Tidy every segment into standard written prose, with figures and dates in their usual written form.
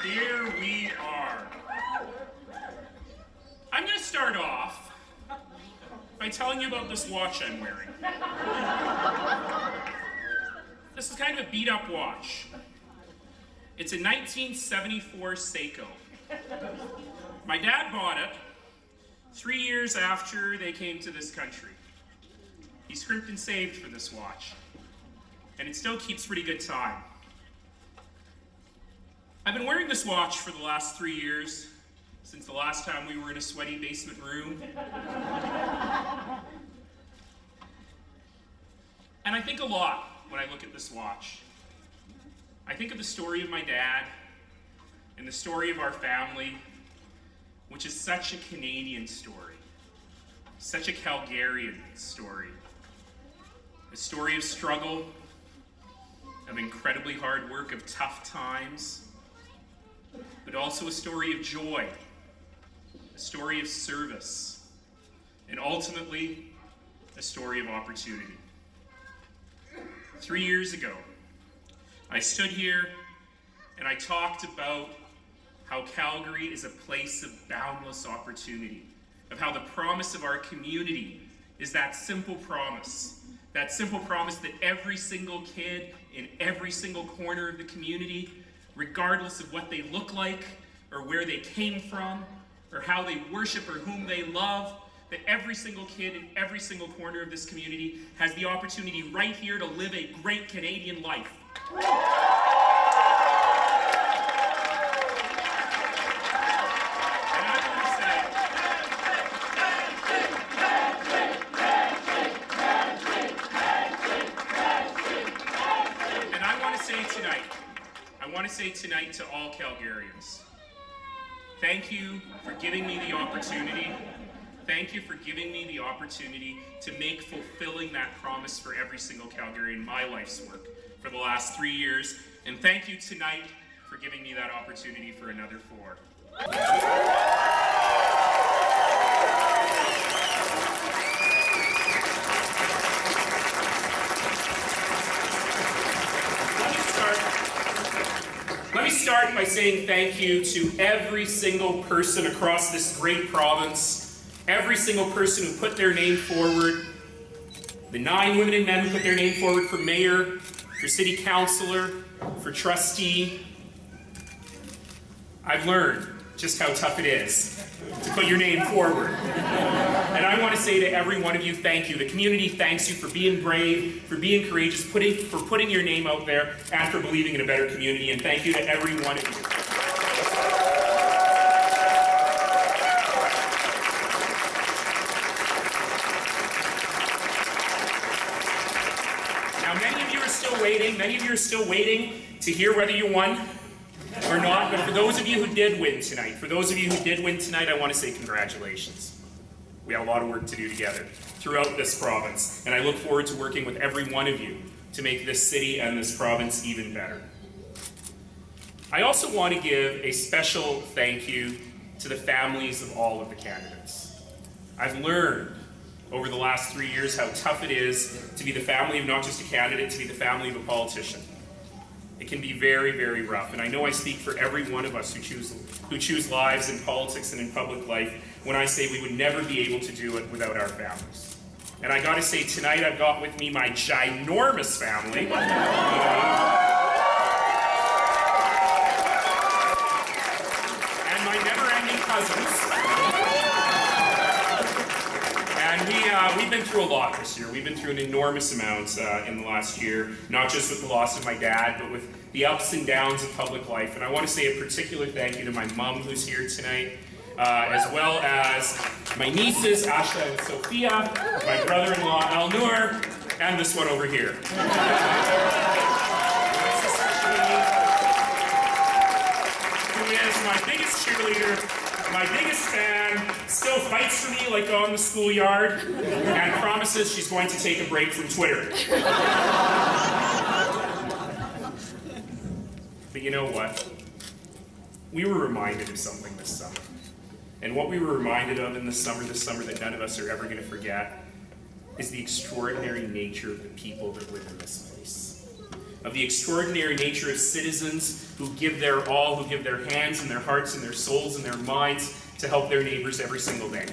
Here we are. I'm going to start off by telling you about this watch I'm wearing. This is kind of a beat-up watch. It's a 1974 Seiko. My dad bought it 3 years after they came to this country. He scrimped and saved for this watch, and it still keeps pretty good time. I've been wearing this watch for the last 3 years, since the last time we were in a sweaty basement room. And I think a lot when I look at this watch. I think of the story of my dad and the story of our family, which is such a Canadian story, such a Calgarian story. A story of struggle, of incredibly hard work, of tough times, but also a story of joy, a story of service, and ultimately, a story of opportunity. 3 years ago, I stood here and I talked about how Calgary is a place of boundless opportunity, of how the promise of our community is that simple promise that every single kid in every single corner of the community, regardless of what they look like or where they came from or how they worship or whom they love, that every single kid in every single corner of this community has the opportunity right here to live a great Canadian life. I want to say tonight to all Calgarians, thank you for giving me the opportunity. Thank you for giving me the opportunity to make fulfilling that promise for every single Calgarian my life's work for the last 3 years. And thank you tonight for giving me that opportunity for another 4. Let me start by saying thank you to every single person across this great province, every single person who put their name forward, the 9 women and men who put their name forward for mayor, for city councillor, for trustee. I've learned just how tough it is to put your name forward. And I want to say to every one of you, thank you. The community thanks you for being brave, for being courageous, for putting your name out there, and for believing in a better community. And thank you to every one of you. Now, many of you are still waiting to hear whether you won or not, but for those of you who did win tonight, I want to say congratulations. We have a lot of work to do together throughout this province, and I look forward to working with every one of you to make this city and this province even better. I also want to give a special thank you to the families of all of the candidates. I've learned over the last 3 years how tough it is to be the family of not just a candidate, to be the family of a politician. It can be very, very rough, and I know I speak for every one of us who choose lives in politics and in public life when I say we would never be able to do it without our families. And I gotta say, tonight I've got with me my ginormous family. And my never-ending cousins. And we've been through a lot this year. We've been through an enormous amount in the last year, not just with the loss of my dad, but with the ups and downs of public life. And I want to say a particular thank you to my mom who's here tonight, as well as my nieces, Asha and Sophia, my brother-in-law, Al-Nur, and this one over here. My sister, who is my biggest cheerleader, my biggest fan, still fights for me like on the schoolyard, and promises she's going to take a break from Twitter. But you know what? We were reminded of something this summer. And what we were reminded of in this summer that none of us are ever going to forget, is the extraordinary nature of the people that live in this place. of the extraordinary nature of citizens who give their all, who give their hands and their hearts and their souls and their minds to help their neighbors every single day.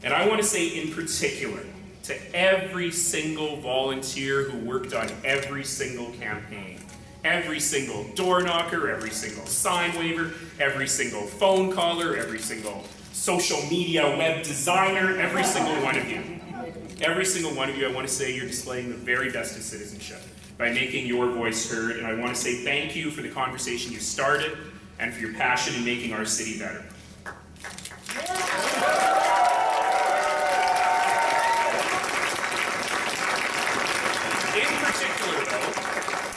And I want to say in particular to every single volunteer who worked on every single campaign, every single door knocker, every single sign waver, every single phone caller, every single social media web designer, every single one of you. Every single one of you, I want to say you're displaying the very best of citizenship by making your voice heard, and I want to say thank you for the conversation you started and for your passion in making our city better.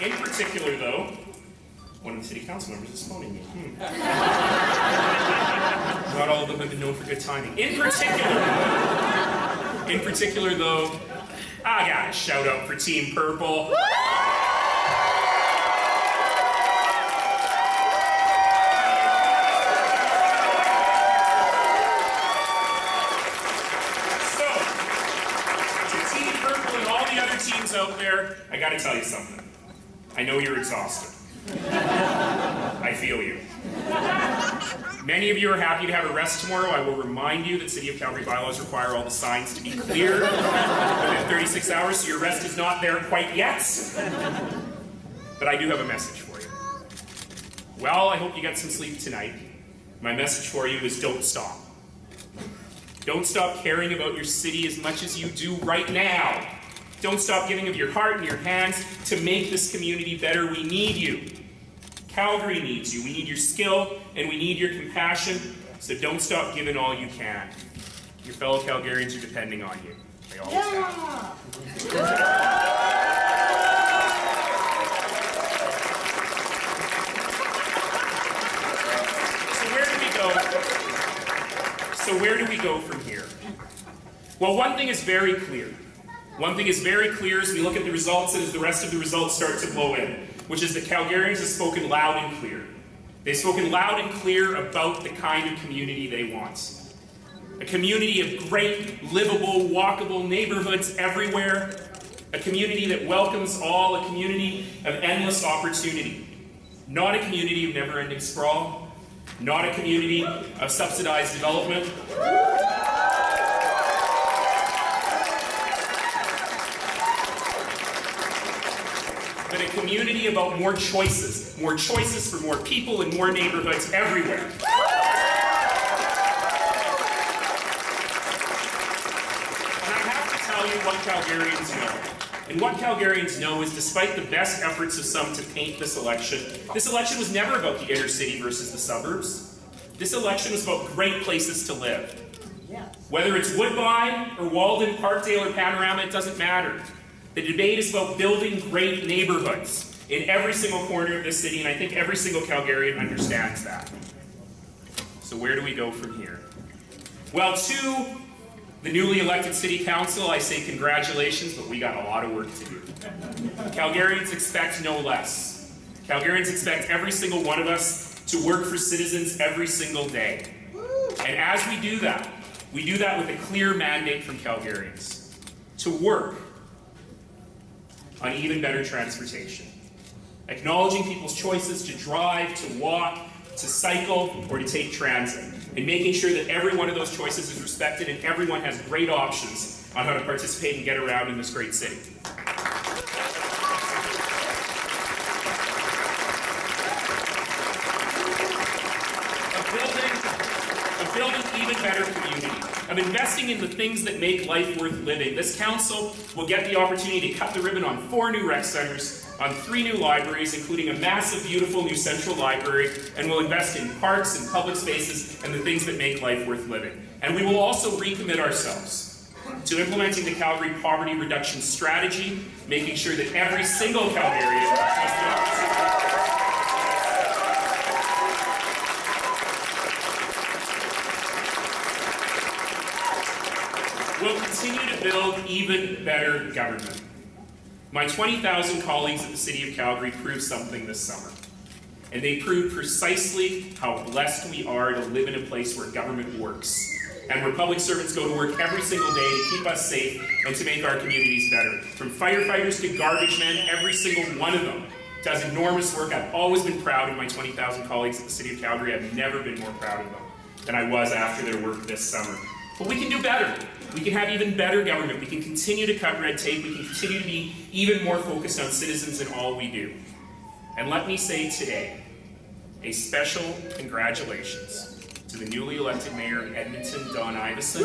In particular though, one of the city council members is phoning me. Not all of them have been known for good timing. In particular though, I got a shout out for Team Purple. So, to Team Purple and all the other teams out there, I gotta tell you something. I know you're exhausted. I feel you. Many of you are happy to have a rest tomorrow. I will remind you that City of Calgary bylaws require all the signs to be clear within 36 hours, so your rest is not there quite yet. But I do have a message for you. Well, I hope you get some sleep tonight. My message for you is don't stop. Don't stop caring about your city as much as you do right now. Don't stop giving of your heart and your hands to make this community better. We need you. Calgary needs you. We need your skill and we need your compassion. So don't stop giving all you can. Your fellow Calgarians are depending on you. They always have. So where do we go from here? Well, one thing is very clear. One thing is very clear as we look at the results and as the rest of the results start to blow in, which is that Calgarians have spoken loud and clear. They've spoken loud and clear about the kind of community they want. A community of great, livable, walkable neighborhoods everywhere. A community that welcomes all, a community of endless opportunity. Not a community of never-ending sprawl. Not a community of subsidized development. But a community about more choices for more people and more neighborhoods everywhere. And I have to tell you what Calgarians know. And what Calgarians know is despite the best efforts of some to paint this election was never about the inner city versus the suburbs. This election was about great places to live. Whether it's Woodbine or Walden, Parkdale or Panorama, it doesn't matter. The debate is about building great neighborhoods in every single corner of this city, and I think every single Calgarian understands that. So where do we go from here? Well, to the newly elected City Council, I say congratulations, but we got a lot of work to do. Calgarians expect no less. Calgarians expect every single one of us to work for citizens every single day. And as we do that with a clear mandate from Calgarians to work on even better transportation. Acknowledging people's choices to drive, to walk, to cycle, or to take transit. And making sure that every one of those choices is respected and everyone has great options on how to participate and get around in this great city. Of building even better community. Of investing in the things that make life worth living. This council will get the opportunity to cut the ribbon on 4 new rec centers, on 3 new libraries, including a massive, beautiful new central library, and will invest in parks and public spaces and the things that make life worth living. And we will also recommit ourselves to implementing the Calgary Poverty Reduction Strategy, making sure that every single Calgarian has the opportunity. We'll continue to build even better government. My 20,000 colleagues at the City of Calgary proved something this summer. And they proved precisely how blessed we are to live in a place where government works. and where public servants go to work every single day to keep us safe and to make our communities better. From firefighters to garbage men, every single one of them does enormous work. I've always been proud of my 20,000 colleagues at the City of Calgary. I've never been more proud of them than I was after their work this summer. But we can do better. We can have even better government. We can continue to cut red tape. We can continue to be even more focused on citizens in all we do. And let me say today, a special congratulations to the newly elected Mayor of Edmonton, Don Iveson.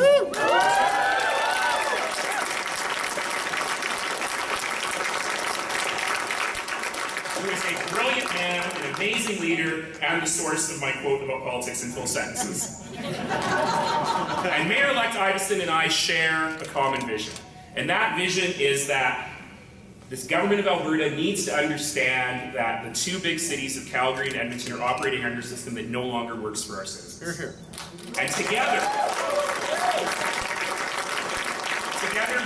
Who is a brilliant man, an amazing leader, and the source of my quote about politics in full sentences. And Mayor-elect Iveson and I share a common vision. And that vision is that this government of Alberta needs to understand that the two big cities of Calgary and Edmonton are operating under a system that no longer works for our citizens. And together,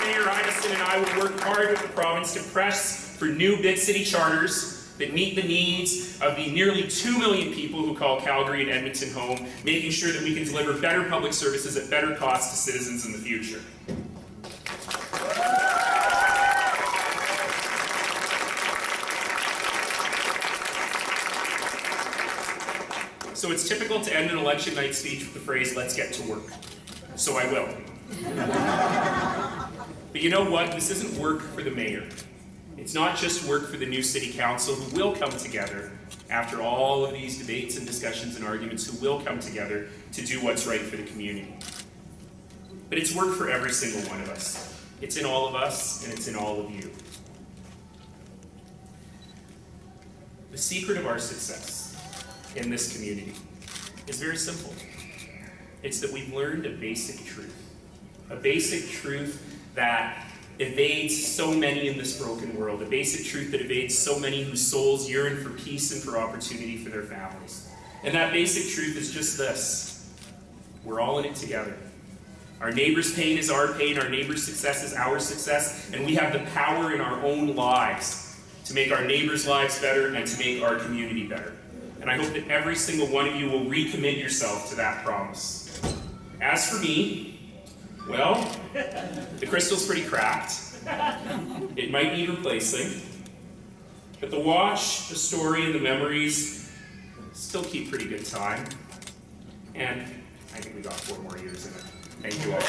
Mayor Iveson and I will work hard with the province to press for new big city charters that meet the needs of the nearly 2 million people who call Calgary and Edmonton home, making sure that we can deliver better public services at better cost to citizens in the future. So it's typical to end an election night speech with the phrase, "Let's get to work." So I will. But you know what? This isn't work for the mayor. It's not just work for the new city council, who will come together after all of these debates and discussions and arguments, who will come together to do what's right for the community. But it's work for every single one of us. It's in all of us, and it's in all of you. The secret of our success in this community is very simple. It's that we've learned a basic truth. A basic truth that evades so many in this broken world. A basic truth that evades so many whose souls yearn for peace and for opportunity for their families. And that basic truth is just this: we're all in it together. Our neighbor's pain is our pain, our neighbor's success is our success, and we have the power in our own lives to make our neighbors' lives better and to make our community better. And I hope that every single one of you will recommit yourself to that promise. As for me, well, the crystal's pretty cracked. It might need replacing. But the watch, the story, and the memories still keep pretty good time. And I think we got 4 more years in it. Thank you all.